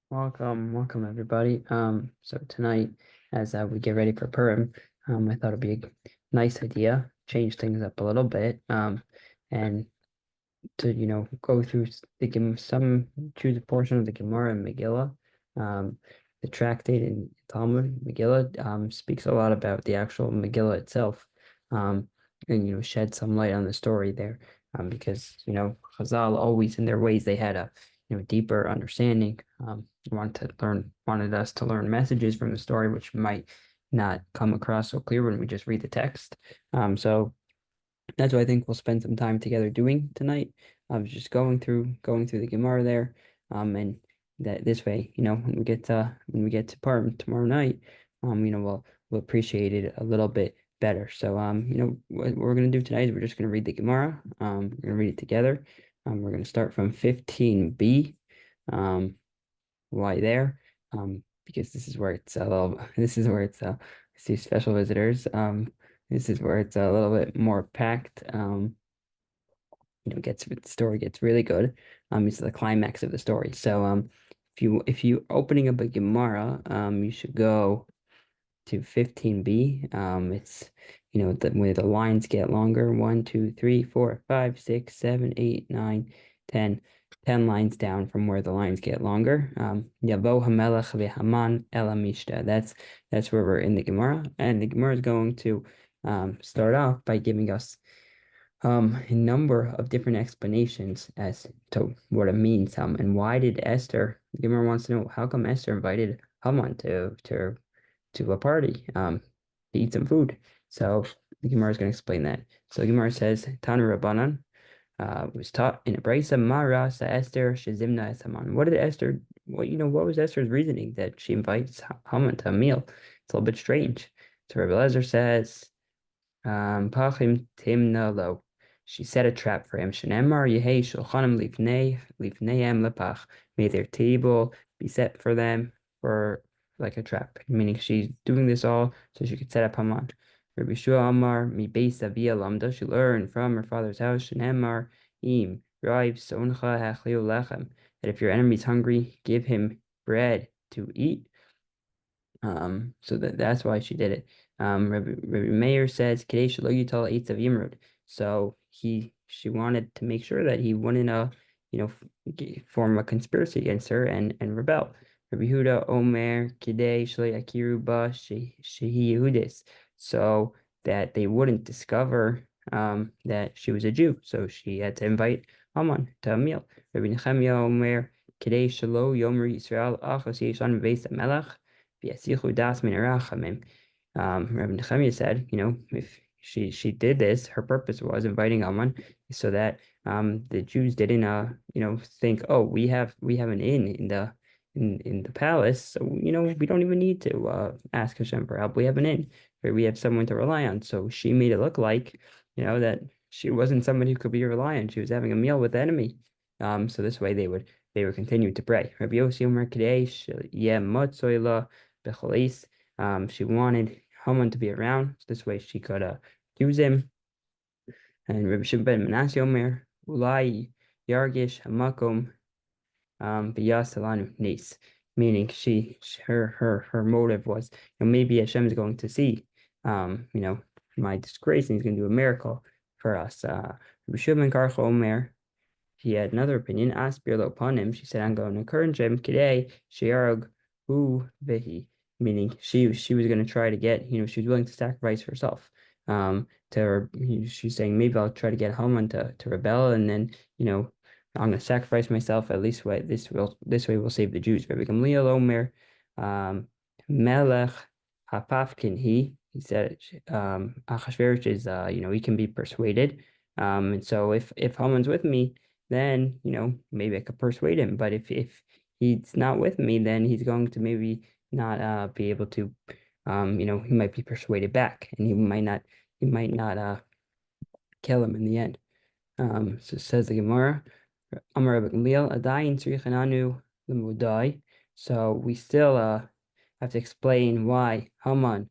Welcome everybody. So tonight, as we get ready for Purim, I thought it'd be a nice idea, change things up a little bit, and to go through choose a portion of the Gemara and Megillah. Um, the tractate in Talmud Megillah speaks a lot about the actual Megillah itself, and shed some light on the story there, because Chazal always in their ways they had a deeper understanding. Wanted us to learn messages from the story, which might not come across so clear when we just read the text. So that's what I think we'll spend some time together doing tonight. I was just going through the Gemara there, and that this way, when we get to Purim tomorrow night, we'll appreciate it a little bit better. So, what we're gonna do tonight is we're just gonna read the Gemara. We're gonna read it together. We're gonna start from 15b. Um, why there? Because this is where it's a little. This is where it's I see special visitors. This is where it's a little bit more packed. The story gets really good. It's the climax of the story. So, if you opening up a Gemara, you should go to 15b. It's where the lines get longer. 1, 2, 3, 4, 5, 6, 7, 8, 9, 10. 10 lines down from where the lines get longer. Yavo Hamelech v'Haman el Amishta. That's where we're in the Gemara, and the Gemara is going to start off by giving us a number of different explanations as to what it means. And why did Esther? The Gemara wants to know how come Esther invited Haman to a party to eat some food. So the Gemara is going to explain that. So the Gemara says Tanu Rabbanan was taught in a brisa Mara sa Esther shezimna es Haman. What was Esther's reasoning that she invites Haman to a meal? It's a little bit strange. So Rabbi Elazar says, Pachim timna lo. She set a trap for him. Shenemar yehei shulchanim lifneihem lepach. May their table be set for them for like a trap, meaning she's doing this all so she could set up Haman. Rabbi Shua Amar mi beis avia lamda. She learned from her father's house. Shenemar im raiv soncha hachliu lechem. That if your enemy's hungry, give him bread to eat. So that's why she did it. Rabbi Meir says, Kadesh lo yutal eitz of Yimrud. So she wanted to make sure that he wouldn't, form a conspiracy against her and rebel. Rabbi Huda Omer Kadesh lo yakiru ba shehi Yehudis. So that they wouldn't discover that she was a Jew. So she had to invite Haman to a meal. Rabbi Nechemia Omer Kadesh lo yomer Yisrael achos yeshan beis melech. Rabbi Nechemiah said, if she did this, her purpose was inviting Haman so that the Jews didn't think, oh, we have an inn in the palace, so we don't even need to ask Hashem for help. We have an inn where we have someone to rely on. So she made it look like that she wasn't somebody who could be relied on. She was having a meal with the enemy. So this way they would continue to pray. Rabbi Yossi Omer Kadesh, yeah, Motzoila. She wanted Haman to be around, so this way she could use him. And Rabbi Shimon ben Manasseh Omer, Ulai Yargish Hamakom Biyasalanu Nes, meaning her motive was, maybe Hashem is going to see my disgrace and he's going to do a miracle for us. Rabbi Shimon Karcho Omer, he had another opinion. Aspir lo upon him. She said, I'm going to encourage him today. Shearog hu vehi, meaning she was going to try to get, she was willing to sacrifice herself. To her, she's saying maybe I'll try to get Haman to rebel, and then I'm going to sacrifice myself. At least this way we'll save the Jews. Rabbi Gamliel Omer, Melech Hapafkin he said Achashverosh is he can be persuaded. And so if Haman's with me, then maybe I could persuade him. But if he's not with me, then he's going to maybe not be able to. He might be persuaded back, and he might not kill him in the end. So says the Gemara, Amar Rabbi Gamliel, Adayin Tzrichananu Lemudai. So we still have to explain why Haman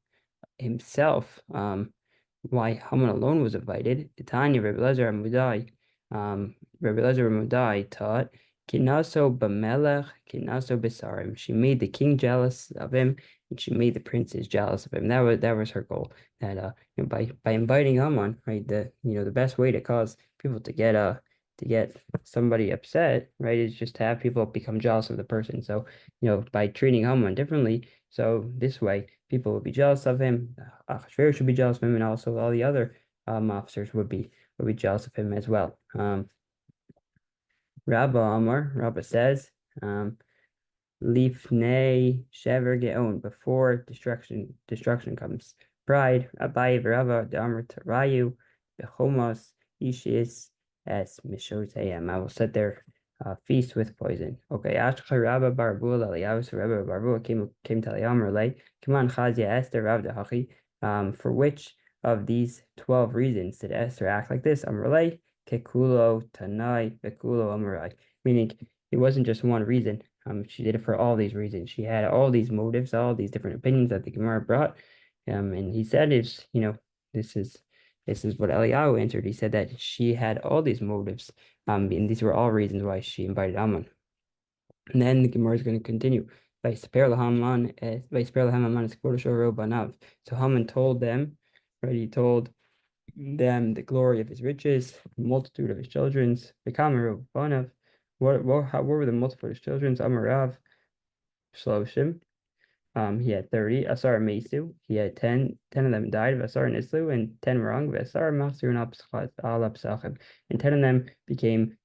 himself, why Haman alone was invited. Tanya Rabbi Elazar Mudai, Rabbi Elazar Mudai taught Kinaso b'melech, kinaso b'sarim. She made the king jealous of him, and she made the princes jealous of him. That was her goal. That by inviting Haman, right? The best way to cause people to get somebody upset, right, is just to have people become jealous of the person. So, by treating Haman differently, so this way people would be jealous of him. Ahasuerus should be jealous of him, and also all the other officers would be jealous of him as well. Rabba says, um, Lifnei Shever Geon, before destruction comes. Pride, Abaye Rava, Damar Tarayu, Bechomos, Ishis, as Mishotayim. I will set their feast with poison. Okay, Ashcha Rabba Barbul, Eliyahu, so Rabba Barbul came to Eliyahu, like, come on, Chazia Esther, Rav Dahachi. For which of these 12 reasons did Esther act like this? Amrulay, Kekulo, Tanai, Bekulo, Amurai. Meaning, it wasn't just one reason. She did it for all these reasons. She had all these motives, all these different opinions that the Gemara brought. And he said, this is this is what Eliyahu answered. He said that she had all these motives. And these were all reasons why she invited Ammon. And then the Gemara is going to continue. So Haman told them, right? He told them the glory of his riches, the multitude of his children's, the Kamaru Banav. What were the multitude of his children's? Amarav, Shloshim. He had 30. Asar Mesu. He had 10 of them died of Asar Nislu, and 10 were wrong. Asar Machzir al Apsachim. And 10 of them became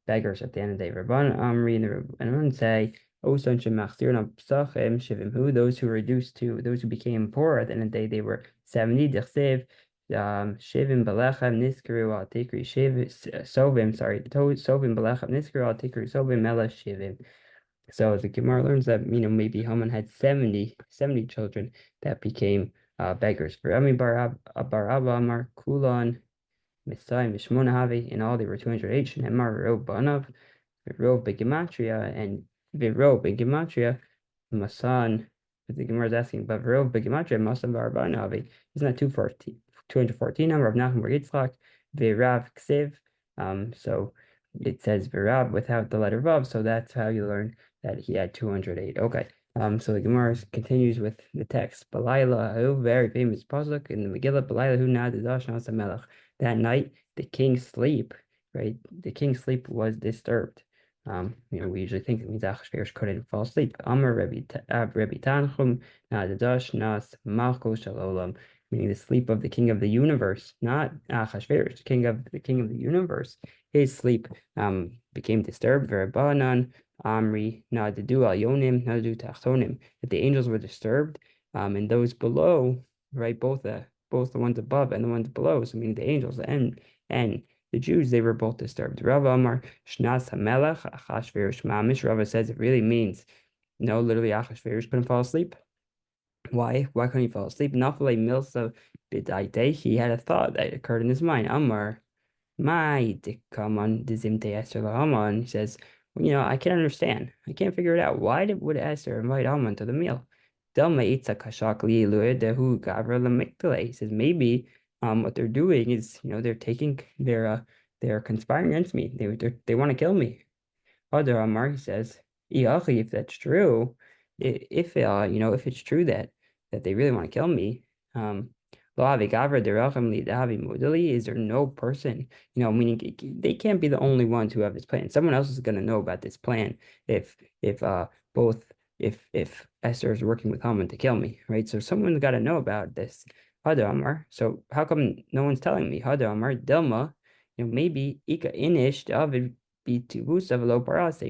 beggars at the end of the day. Rabban Amri and the Rabbanan say, O son Shemachzir al Apsachim, Shivim who, those who became poor at the end of the day, they were 70. Dechsev. Shivim Belechem Niskru al Tikri Sovim, Sovim Belechem Niskru al Tikri Sovim Mela Shivim. So the Gemara learns that, maybe Haman had 70 children that became beggars. For Ami Bar Abba Amar Kulon Misai Mishmonahavi, in all they were 208. And Emar Rov Banav, Rov Begematria, and Virov Begematria, Masan. The Gemara is asking, but Rov Begematria, Masan Bar Banavi, isn't that 214? Number of Nachum Bar Yitzchak, Virav Ksiv. So it says Virab without the letter Vav, so that's how you learn that he had 208. Okay. So the Gemara continues with the text. Balayla, a very famous pasuk in the Megillah. Balayla hu nadash melech. That night, the king's sleep, right? The king's sleep was disturbed. We usually think it means Achashverosh couldn't fall asleep. Amar Rebbe Tanchum nadash nas malchus shalolam, meaning the sleep of the king of the universe, not Achashverosh, the king of the universe. His sleep became disturbed. V'Rabbanan Amri Nadadu al Yonim Nadadu Tachtonim. That the angels were disturbed, and those below, right? Both the ones above and the ones below. So meaning the angels and the Jews, they were both disturbed. Rava Amar Shnas Hamelech Achashverosh Mamish. Rava says it really means no, literally Achashverosh couldn't fall asleep. Why? Why couldn't he fall asleep? Nafale Milsa B'Daitei. He had a thought that occurred in his mind. Amar. My Dikaman Dizimte Esther Haman. He says, well, I can't understand. I can't figure it out. Would Esther invite Haman to the meal? Delma Itza Kashakli Dehu Gavra Lamictale. He says maybe what they're doing is, they're conspiring against me. They want to kill me. Other Amar, he says, if that's true, if it's true that they really want to kill me, is there no person, meaning they can't be the only ones who have this plan. Someone else is going to know about this plan if Esther is working with Haman to kill me, right? So someone's got to know about this. Hada Amar. So how come no one's telling me? Hada Amar Dilma, maybe Ika Inish David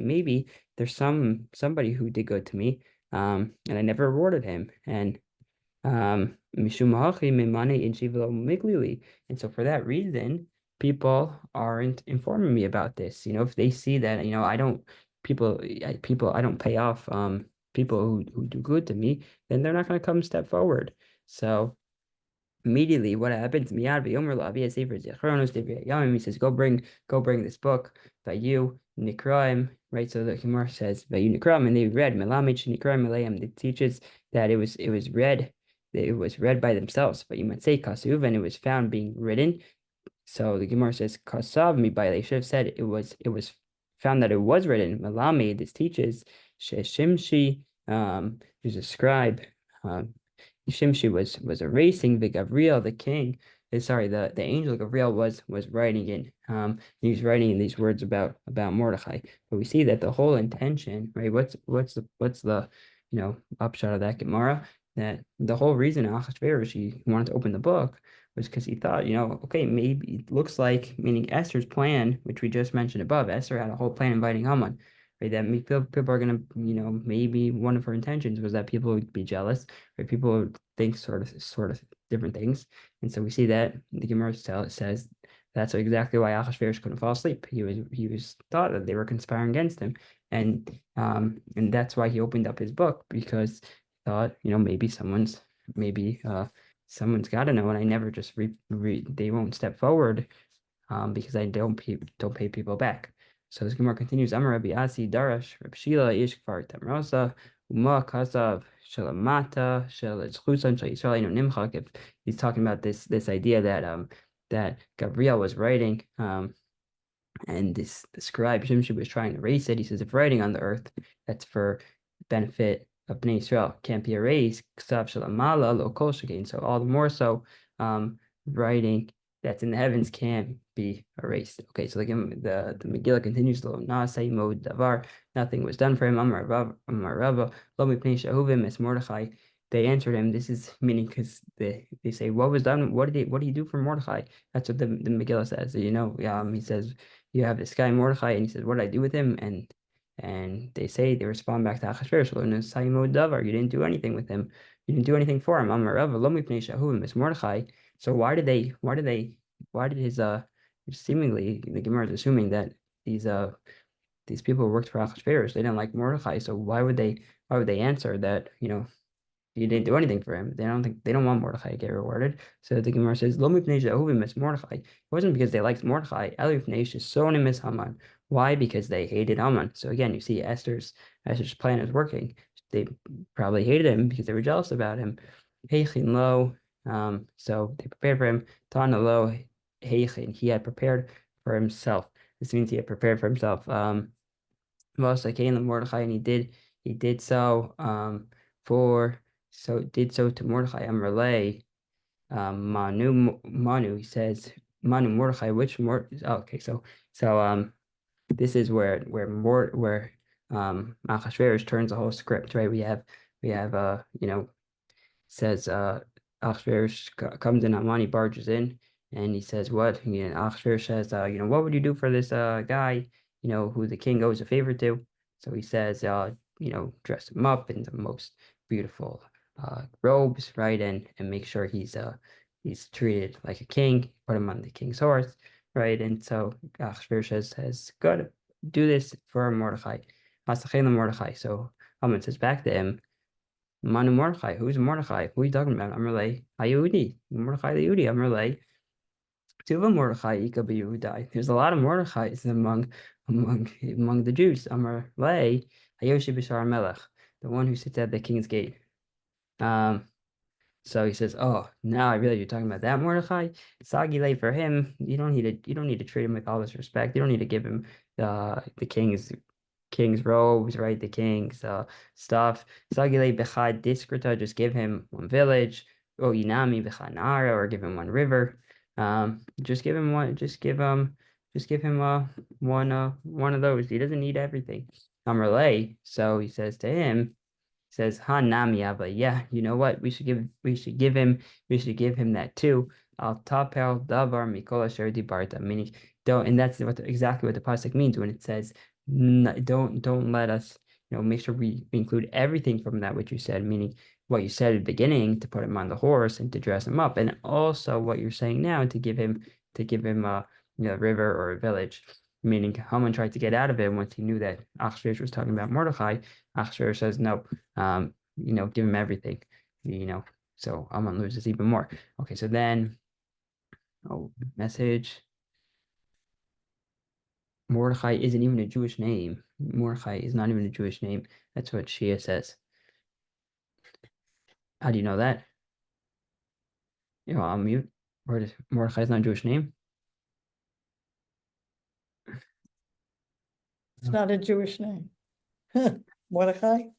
maybe there's somebody who did good to me, and I never rewarded him. And and so for that reason, people aren't informing me about this. If they see that, I don't pay off people who do good to me, then they're not going to come step forward. So immediately what happens, he says, go bring this book by you, Nikraim, right? So the Gemara says, by you Nikraim, and they read Melamich Nikraim Melayim. It teaches that it was read by themselves. But you might say Kasuv, and it was found being written. So the Gemara says Kasav mi by. They should have said it was found that it was written. Malami, this teaches Shimshi, who's a scribe. Um, Shimshi was erasing the Gabriel, the king. Sorry, the angel Gabriel was writing it. He was writing in these words about Mordechai. But we see that the whole intention, right? What's the upshot of that Gemara? That the whole reason Achashverosh he wanted to open the book was because he thought, okay, maybe it looks like, meaning Esther's plan, which we just mentioned above. Esther had a whole plan inviting Haman, right? That people are gonna, maybe one of her intentions was that people would be jealous, right? People would think sort of different things, and so we see that the Gemara says that's exactly why Ahasuerus couldn't fall asleep. He was thought that they were conspiring against him, and that's why he opened up his book because he thought, maybe someone's got to know, and I never just they won't step forward because I don't pay people back. So this Gemara continues. Amar Rabbi Asi Darash Reb Shila Ish Kfar Tamrosa Uma Kasav Shalamata Shel Etzchusan Shel Yisrael Eino Nimchak. If he's talking about this idea that Gabriel was writing and the scribe Shimshon was trying to erase it. He says if writing on the earth that's for benefit of Bnei Israel can't be erased, ksav shalamala lo kol shekain. So all the more so, writing that's in the heavens can be erased. Okay, so the Megillah continues. Lo nasei mod davar. Nothing was done for him. Amar Rava lo mipnei shehuvim es Mordechai. They answered him. This is meaning because they say what was done. What did he do for Mordechai? That's what the Megillah says. He says you have this guy Mordechai, and he says, "What did I do with him?" And they respond back to Achashverosh, Davar, you didn't do anything with him. You didn't do anything for him. Amar Rava, Lo Mipnei Shahuvim, it's Mordechai. So why did his seemingly the Gemara is assuming that these people who worked for Achashverosh, they didn't like Mordechai. So why would they answer that, you didn't do anything for him. They don't want Mordechai to get rewarded. So the Gemara says, Lo mipnei she'ahuvim es Mordechai. It wasn't because they liked Mordechai. Elu mipnei she'sonim es Haman. Why? Because they hated Haman. So again, you see Esther's plan is working. They probably hated him because they were jealous about him. Heichin lo. So they prepared for him. Tana lo heichin. He had prepared for himself. This means he had prepared for himself. Also came to Mordechai, and he did so for did so to Mordechai Amrlay Manu. He says Manu Mordechai, which more okay, so this is where Achashverosh turns the whole script, right? We have says Achashverosh comes in, Amani barges in, and he says, what? Achashverosh says, what would you do for this guy, who the king owes a favor to? So he says, dress him up in the most beautiful robes, right? And make sure he's treated like a king, put him on the king's horse, right? And so Achashverosh says, good, do this for Mordechai. Mordechai. So Haman says back to him, Manu Mordechai. Who's Mordechai? Who are you talking about? Amrlay Hayudi. Mordechai the Yehudi. Amrlay Tuva Mordechai Ika Yehudai. There's a lot of Mordechais among the Jews. Amrlay Hayoshi Bishar Melech, the one who sits at the king's gate. So he says, "Oh, now I realize you're talking about that Mordechai. Sagile for him. You don't need to treat him with all this respect. You don't need to give him the king's robes, right? The king's stuff. Sagile bechad diskrita. Just give him one village. Oh, Inami bechad nara, or give him one river. Just give him one. Just give him one of those. He doesn't need everything. Amrlay. So he says to him." Says Hanami, but yeah, you know what? We should give him that too. Al tapel davar mikola sherdi barta, meaning don't, and that's exactly what the pasuk means when it says don't let us, make sure we include everything from that which you said, meaning what you said at the beginning to put him on the horse and to dress him up, and also what you're saying now to give him a river or a village. Meaning Haman tried to get out of it once he knew that Achashverosh was talking about Mordechai. Achashverosh says no, give him everything, so Haman loses even more. Okay, so then, message. Mordechai isn't even a Jewish name. Mordechai is not even a Jewish name. That's what Shia says. How do you know that? I'll mute. Mordechai is not a Jewish name. It's not a Jewish name. Mordecai?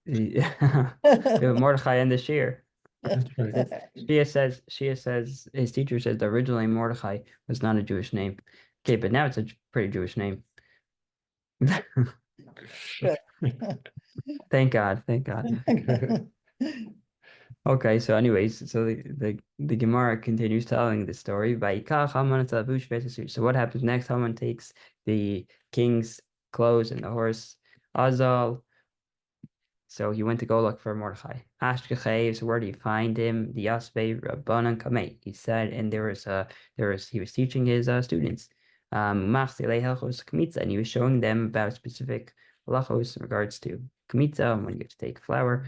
Mordechai and the Shear. That's right. Shia says his teacher said that originally Mordechai was not a Jewish name. Okay, but now it's a pretty Jewish name. Thank God, thank God. Okay, so anyways, so the Gemara continues telling the story. So what happens next? Haman takes the king's clothes and the horse. Azal. So he went to go look for Mordechai. Ashkechev, so where do you find him? The Yasbe Rabbanan Kamei. He said, and he was teaching his students. And he was showing them about specific halachos in regards to kamitza and when you have to take flour.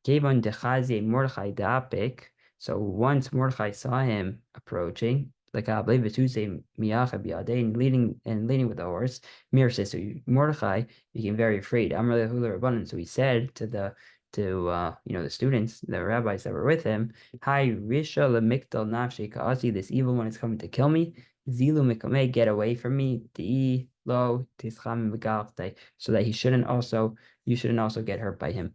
Kevon dechazi Mordechai da'apik. So once Mordechai saw him approaching, like I believe it's Tuesday, miyacha biyadein, leading with the horse. Mir says, so Mordechai became very afraid. Amar lehula rabbanan. So he said to the students, the rabbis that were with him, Hi risha lemikdal nafshi ka'asi. This evil one is coming to kill me. Zilu mikameh, get away from me. Di lo tischam begalchte. So that you shouldn't also get hurt by him.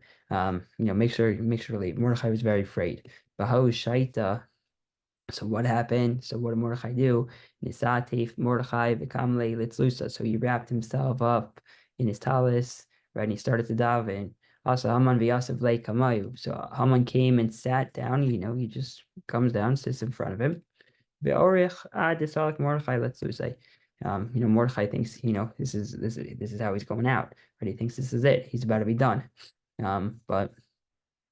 Make sure to leave. Mordechai was very afraid. Bahu shaita. So what happened? So what did Mordechai do? Nisatif Mordechai v'kamle litzlusa. So he wrapped himself up in his talis, right? And he started to daven. Also, Haman v'yasav le kamayu. So Haman came and sat down. He just comes down, sits in front of him. Ve'orich adisalik Mordechai litzlusa. Mordechai thinks, this is how he's going out. Right? He thinks this is it. He's about to be done. But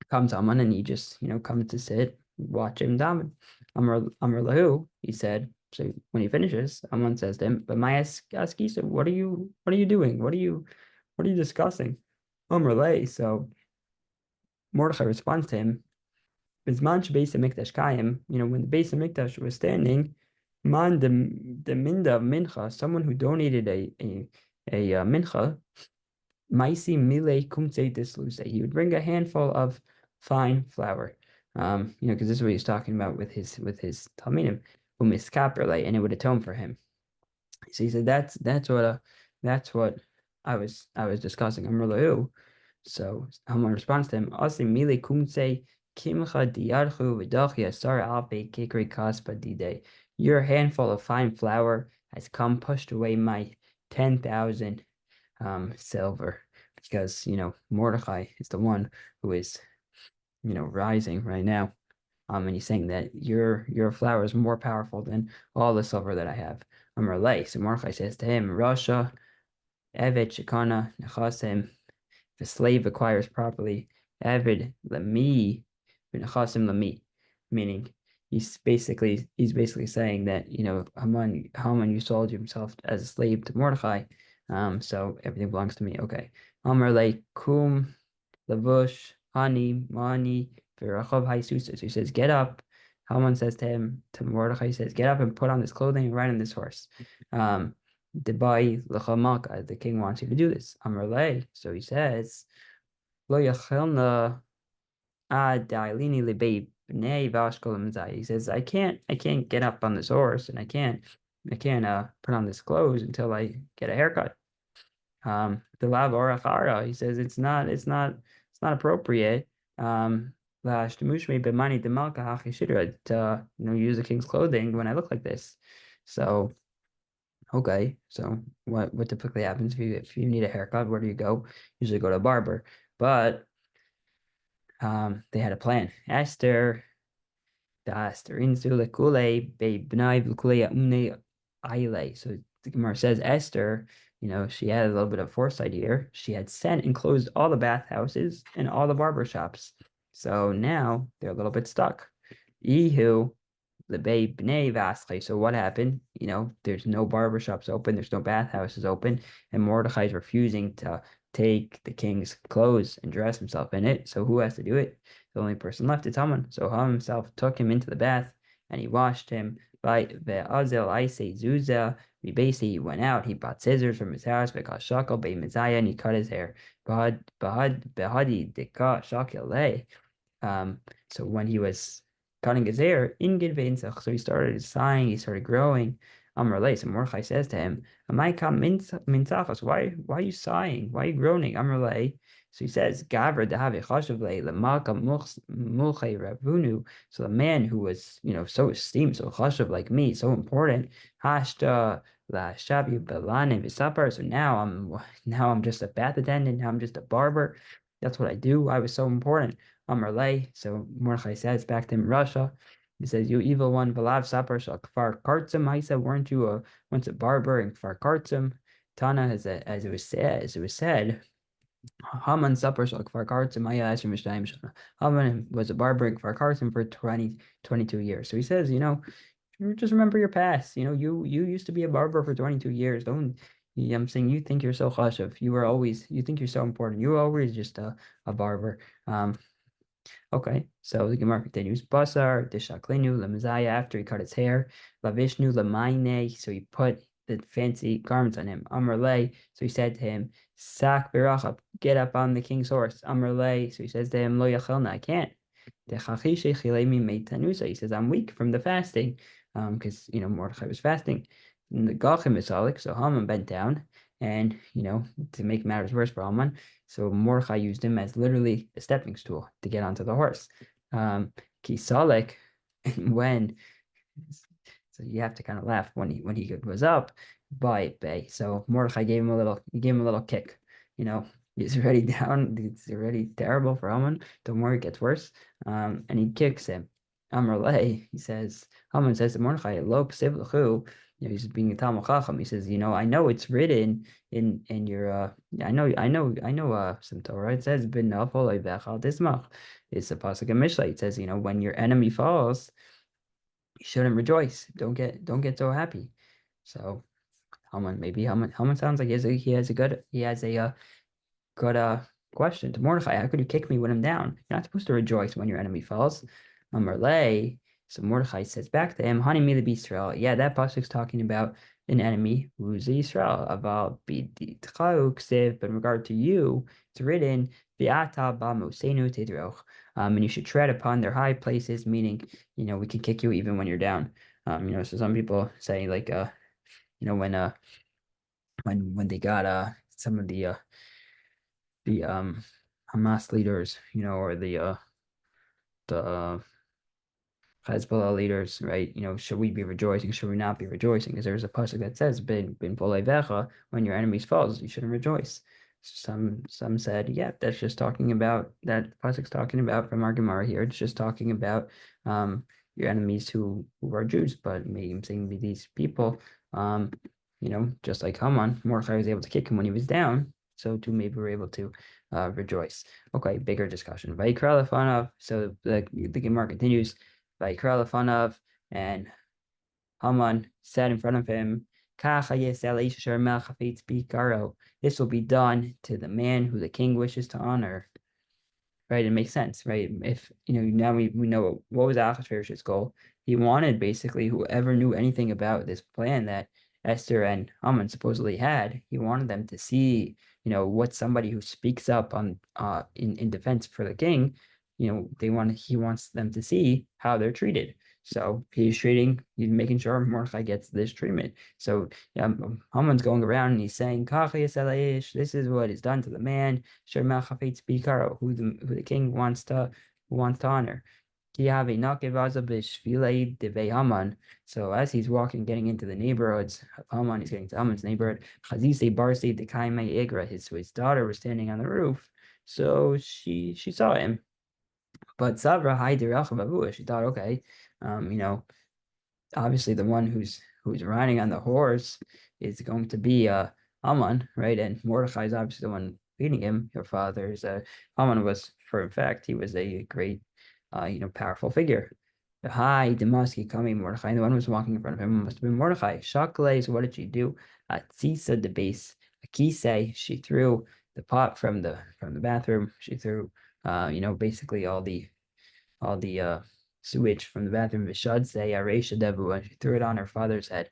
comes Haman and he just, comes to sit, watch him daven. Amr lahu, he said. So when he finishes, Haman says to him, "But my askisa, what are you doing? What are you discussing?" Amr lay. So Mordechai responds to him, "Bizman shebeis hamikdash kayim." When the Beis Hamikdash was standing, man the minda mincha, someone who donated a mincha. Maisi mile kumtse disluse. He would bring a handful of fine flour. Because this is what he's talking about with his talmidim, umiskaperle, and it would atone for him. So he said that's what I was discussing. Amrlahu. So Haman responds to him, Asi mile kumtse kimcha diarchu v'dachi asar alpe kikri kaspa dide. Your handful of fine flour has come pushed away my 10,000 silver, because Mordechai is the one who is rising right now, and he's saying that your flour is more powerful than all the silver that I have. So Mordechai says to him, Rasha Evet Shekana Nechasim. If a slave acquires properly, Avid Lami Nechasim Lami, meaning he's basically saying that Haman you sold himself as a slave to Mordechai, so everything belongs to me. Okay. Amar like kum lavush hani mani v'rachav haisusa. So he says, get up. Haman says to Mordechai, he says, get up and put on this clothing and ride on this horse. Debai l'chamaka. The king wants you to do this. Amar lay. So he says, lo yachelna dailini lebei b'nei v'ashkol mizai. He says, I can't get up on this horse, and I can't put on this clothes until I get a haircut. The lav orachara, he says it's not appropriate. To use the king's clothing when I look like this. So okay, so what typically happens if you need a haircut? Where do you go? Usually go to a barber, but they had a plan. Esther. So the Gemara says Esther, she had a little bit of foresight here. She had sent and closed all the bathhouses and all the barber shops. So now they're a little bit stuck. Ihu, so what happened? There's no barber shops open, there's no bathhouses open, and Mordechai is refusing to take the king's clothes and dress himself in it. So who has to do it? The only person left is Haman. So Haman himself took him into the bath and he washed him. By ve'azel aise zuza, he basically went out. He bought scissors from his house, ve'kashakal be'mizaya, and he cut his hair. Behadi deka shakil. So when he was cutting his hair, in so he started sighing, he started growing. Amar lei. So Mordechai says to him, Amai kam mintzachos. Why are you sighing? Why are you groaning? Amar lei. So he says, Gavra dahavi chashav lei lemaka mulchei ravunu. So the man who was, so esteemed, so chashav like me, so important, hashta la shavi belanim v'sapar. So now I'm just a bath attendant. Now I'm just a barber. That's what I do. I was so important. Amar lei. So Mordechai says back to him, Russia. He says, "You evil one, Valav Sapar Shal Kfar Kartzim." I said, "Weren't you once a barber in Kfar Kartzim?" Tana, as it was said, Haman Sapar Shal Kfar Kartzim. Haman was a barber in Kfar Kartzim for 22 years. So he says, just remember your past. You used to be a barber for 22 years. Don't. I'm saying you think you're so chashuv. You think you're so important. You were always just a barber. Okay, so the Gemara continues. Basar, Dishaklinu, Lamazaya, after he cut his hair, Lavishnu, Lamaine, so he put the fancy garments on him. Amrle, so he said to him, Sak Birachab, get up on the king's horse. Amrle, so he says to him, Lo Yachelna, I can't. He says, I'm weak from the fasting, because Mordechai was fasting. And the Gachim is so Haman bent down, and to make matters worse for Haman, so Mordechai used him as literally a stepping stool to get onto the horse. Kisalek, when so you have to kind of laugh when he was up by Bay. So Mordechai gave him a little kick. He's already down. It's already terrible for Haman. Don't worry, it gets worse. And he kicks him. Amrleh, Haman says to Mordechai, Lo ksiv l'chu. He's being a Talmud Chacham. He says, I know it's written in your I know some Torah. It says bin nafal v'echal tismach. It's a pasuk in Mishlei. It says, when your enemy falls, you shouldn't rejoice. Don't get so happy. So Haman sounds like he has a good question to Mordechai. How could you kick me when I'm down? You're not supposed to rejoice when your enemy falls. Amarle. So Mordechai says back to him, Hani Mila Israel. Yeah, that pasuk's talking about an enemy who's Israel. Aval but in regard to you, it's written, and you should tread upon their high places, meaning, we can kick you even when you're down. So some people say like when they got some of the Hamas leaders, or the Hezbollah leaders, right? Should we be rejoicing? Should we not be rejoicing? Because there's a pasuk that says, "Bin volevecha," when your enemies falls, you shouldn't rejoice. Some said, yeah, that's just talking about that pasuk's talking about from our Gemara here. It's just talking about your enemies who are Jews, but maybe I'm saying these people, just like Haman, Mordechai was able to kick him when he was down. So too, maybe we're able to rejoice. Okay, bigger discussion. Vayikra lefanav. So the Gemara continues. Vayikra lefanav, and Haman said in front of him, this will be done to the man who the king wishes to honor. Right? It makes sense, right? If now we know what was Ahasuerus' goal. He wanted basically whoever knew anything about this plan that Esther and Haman supposedly had. He wanted them to see, what somebody who speaks up on in defense for the king. He wants them to see how they're treated. So he's making sure Mordechai gets this treatment. So Haman's going around and he's saying, this is what is done to the man, who the king wants to honor. So as he's walking, getting into the neighborhoods of Haman, he's getting to Haman's neighborhood. His daughter was standing on the roof, so she saw him. But Savra she thought, okay, obviously the one who's riding on the horse is going to be Haman, right? And Mordechai is obviously the one leading him. Your father's Haman was, for in fact, he was a great, powerful figure. The high Damaski coming Mordechai, the one who was walking in front of him must have been Mordechai. Shakle, so what did she do? Atzisa the base. Akise, she threw the pot from the bathroom. She threw basically all the sewage from the bathroom. Vishad say Aresha Devu, and she threw it on her father's head.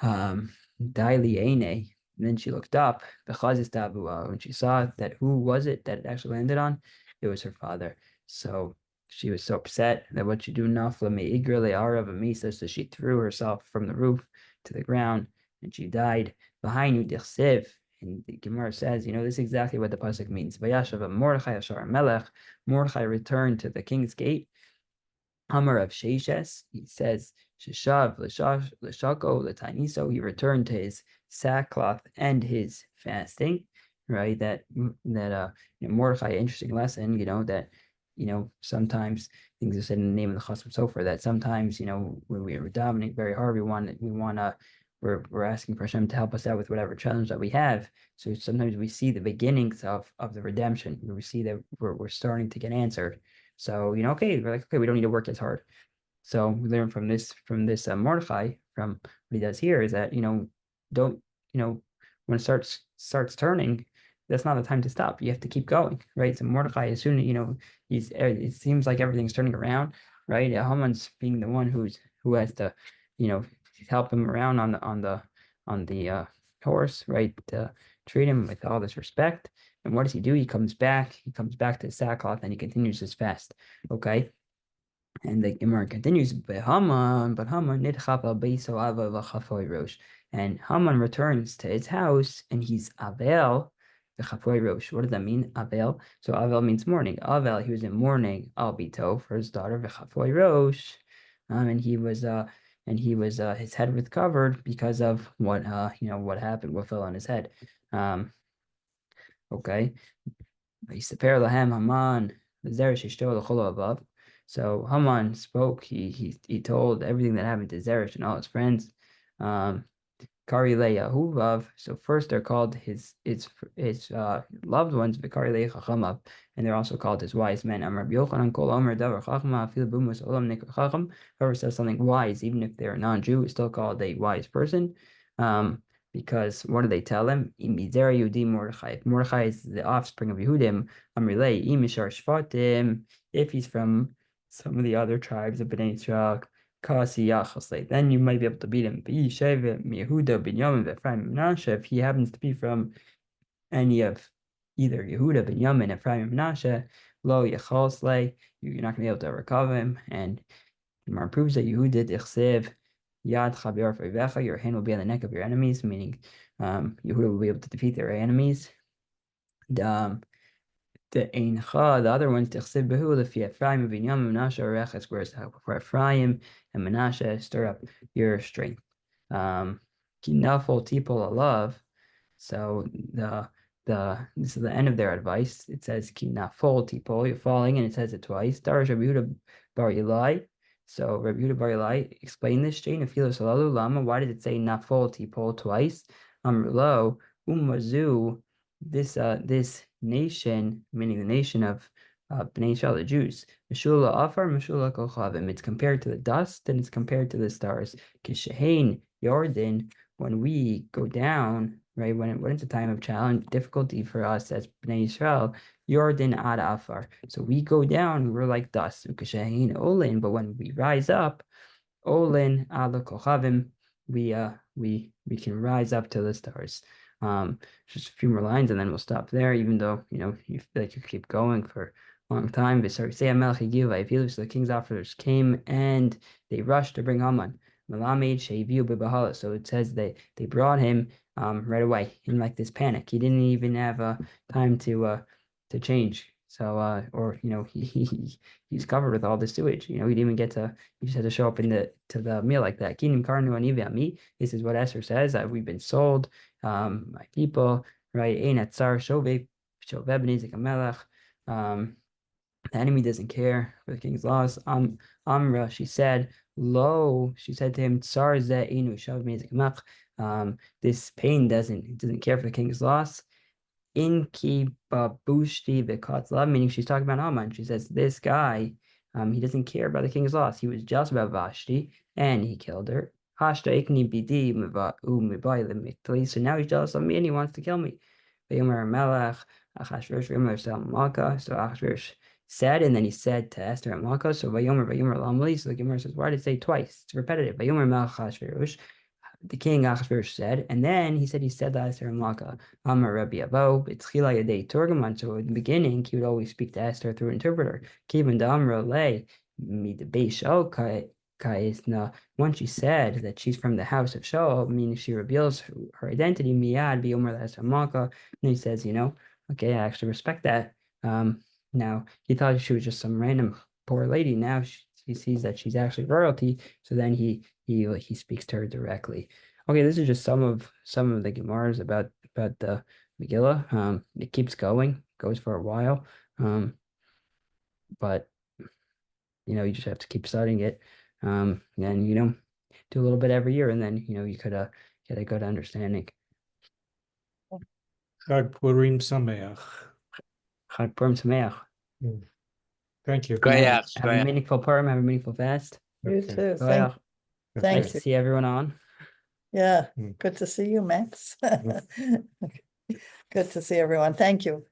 Daili Ene. And then she looked up, Bechazis Davu, when she saw that who was it that it actually landed on? It was her father. So she was so upset that what you do nafla me igrele arav misa, so she threw herself from the roof to the ground and she died. Behind you dichsev. And the Gemara says, this is exactly what the pasuk means. Vayashav Mordechai Ashar Melech. Mordechai returned to the king's gate. Hamar of Sheshes, he says, Sheshav L'shako L'taniso, he returned to his sackcloth and his fasting, right? That Mordechai, interesting lesson, that sometimes things are said in the name of the chasam sofer, that sometimes, when we are davening very hard, we're asking for Hashem to help us out with whatever challenge that we have. So sometimes we see the beginnings of the redemption, where we see that we're starting to get answered. So, okay, we're like, okay, we don't need to work as hard. So we learn from this Mordechai, from what he does here, is that, don't, when it starts turning, that's not the time to stop. You have to keep going, right? So Mordechai, as soon as, it seems like everything's turning around, right? Haman's being the one who has to, help him around on the horse, right? To treat him with all this respect. And what does he do? He comes back to his sackcloth and he continues his fast. Okay. And the Gemara continues, but Haman and Haman returns to his house and he's Avel v'chafoi rosh. What does that mean? Avel. So Avel means mourning. Avel, he was in mourning al bito for his daughter v'chafoi rosh. And he was his head was covered because of what happened, what fell on his head. Okay. Haman. So Haman spoke. He told everything that happened to Zeresh and all his friends. Kari Yahuvav. So first they're called his loved ones, Vikari Chachamav, and they're also called his wise men. Amar Yochanan Kol Omer Davar Chachama Afil Bumus Olam Nikra Chacham. Whoever says something wise, even if they're a non-Jew, is still called a wise person. Because what do they tell him? Imizera Yehudim Mordechai. If Mordechai is the offspring of Yehudim, Amrilei Imishar Shvatim. If he's from some of the other tribes of Bnei Israel, then you might be able to beat him. If he happens to be from any of either Yehuda, Binyamin, Ephraim, and Menashe, lo yachal you're not going to be able to recover him. And Gemara proves that Yehuda dichsev yad chaber feivecha, your hand will be on the neck of your enemies, meaning Yehuda will be able to defeat their enemies. The other ones, Tichsib Behu, Lefi Ephraim, and Binyamin, Menashe, Oreches, whereas for Ephraim and Menashe, stir up your strength. Kinafol Tipol Alav. So this is the end of their advice. It says Kinafol Tipol, you're falling, and it says it twice. Darash Rabbi Yehuda Bar Yilai. So Rabbi Yehuda Bar Yilai explain this chain of Filo Salalu Lama. Why did it say Nafol Tipol twice? Amrulo Umazu. This nation, meaning the nation of Bnei Israel, the Jews, Meshula Afar, Meshula Kochavim. It's compared to the dust and it's compared to the stars. Kishahain Yarden, when we go down, right, when it's a time of challenge, difficulty for us as Bnei Israel, Yarden Ad Afar. So we go down, we're like dust. Kishahain Olin, but when we rise up, Olin Ala Kochavim, we can rise up to the stars. Just a few more lines and then we'll stop there, even though you feel like you keep going for a long time. So the king's officers came and they rushed to bring Haman. So it says they brought him right away in like this panic. He didn't even have time to change. So he's covered with all the sewage. He didn't even get to. He just had to show up to the meal like that. This is what Esther says, that we've been sold. My people, right? The enemy doesn't care for the king's laws. Amra, she said, Lo, she said to him, this pain doesn't care for the king's loss. Inki babushti v'katzlav, meaning she's talking about Haman. She says, this guy, he doesn't care about the king's loss. He was just about Vashti, and he killed her. So now he's jealous of me and he wants to kill me. So Achashverosh said, and then he said to Esther and Malka, so the Gemara says, why did it say twice? It's repetitive. the king Achashverosh said, and then he said to Esther and Malka, Amar Rabbi Avo, B'tchila Yadei Turgaman. So in the beginning, he would always speak to Esther through an interpreter. Kivin Damra Le, Mid Beisho Kaisna. Once she said that she's from the house of Shaul, meaning she reveals her identity, Miyad B'Omer Esther Malka. And he says, okay, I actually respect that. Now he thought she was just some random poor lady. Now he sees that she's actually royalty. So then he speaks to her directly. Okay, this is just some of the Gemaras about the Megillah. It keeps going, goes for a while. But you just have to keep studying it. And do a little bit every year, and then you could get a good understanding. Chag Purim Sameach. Chag Purim Sameach. Thank you. Goyach, Have a meaningful Purim. Have a meaningful fast. You Okay. too. Goyach. Thank Nice you. to see everyone on. Yeah, Mm. good to see you, Max. Good to see everyone. Thank you.